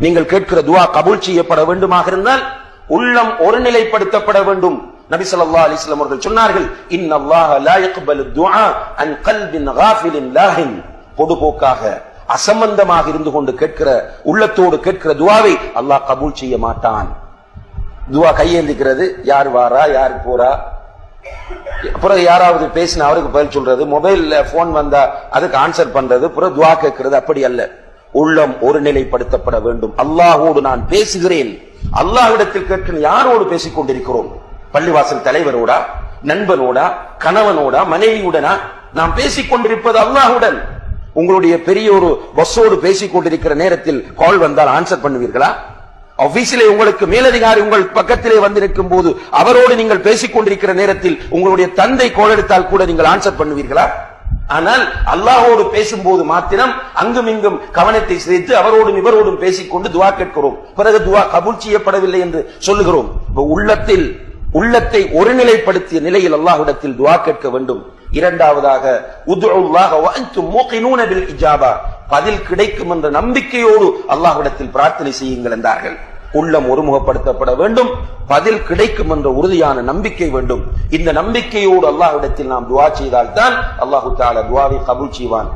நீங்கள் கேட்கிற துஆ கபூல் செய்யப்பட வேண்டுமாக இருந்தால் உள்ளம் ஒருநிலைப்படுத்தப்பட வேண்டும். நபி ஸல்லல்லாஹு அலைஹி வஸல்லம் அவர்கள் சொன்னார்கள், இன்னல்லாஹ லா யக்பலு துஆ அன் கல்பின் காஃபிலின் லாஹின். பொதுபோக்காக அசம்பந்தமாக இருந்து கொண்டு கேட்கிற, உள்ளத்தோடு கேட்கிற துஆவை அல்லாஹ் கபூல் செய்ய மாட்டான். துஆ கையேந்திக்கிறது, யார் வாரா யார் போறா, அப்புறம் யாராவது பேசினா அவருக்கு பதில் சொல்றது, மொபைல்ல போன் வந்தா அதுக்கு ஆன்சர் பண்றது, அப்புறம் துஆ கேட்கிறது, அப்படி அல்ல. உள்ளம் ஒருநிலைப்படுத்தப்பட வேண்டும். அல்லாஹோடு நான் பேசுகிறேன், அல்லாஹ்விடத்தில் கேட்கிறேன். யாரோடு பேசிக் கொண்டிருக்கிறோம்? பள்ளிவாசல் தலைவரோடா, நண்பனோடா, கணவனோடா, மனைவியுடனா? நாம் பேசிக் கொண்டிருப்பது அல்லாஹுடன். உங்களுடைய பெரிய ஒரு பஸ்ஸோடு பேசிக் கொண்டிருக்கிற நேரத்தில் கால் வந்தால் ஆன்சர் பண்ணுவீர்களா? ஆபீஸிலே உங்களுக்கு மேலதிகாரி உங்கள் பக்கத்திலே வந்திருக்கும் போது அவரோடு நீங்கள் பேசிக் கொண்டிருக்கிற நேரத்தில் உங்களுடைய தந்தை கால் எடுத்தால் கூட நீங்கள் ஆன்சர் பண்ணுவீர்களா? ஆனால் அல்லாஹோடு பேசும்போது மாத்திரம் அங்கும் இங்கும் கவனத்தை சிதைத்து அவரோடும் இவரோடும் பேசிக்கொண்டு துஆ கேட்கிறோம். பிறகு துஆ கபூல் செய்யப்படவில்லை என்று சொல்லுகிறோம். உள்ளத்தை ஒருநிலைப்படுத்திய நிலையில் அல்லாஹ்விடத்தில் துஆ கேட்க வேண்டும். இரண்டாவதாக உதுல்லாஹ வ அன்தும் மூகினூன பில் இஜாபா, பதில் கிடைக்கும் என்ற நம்பிக்கையோடு அல்லாஹ்விடத்தில் பிரார்த்தனை செய்யுங்கள் என்றார்கள். உள்ளம் ஒருமுகப்படுத்தப்பட வேண்டும், பதில் கிடைக்கும் என்ற உறுதியான நம்பிக்கை வேண்டும். இந்த நம்பிக்கையோடு அல்லாஹ்விடத்தில் நாம் துஆ செய்தால் தான் அல்லாஹ் தஆலா துஆவை கபூல் செய்வான்.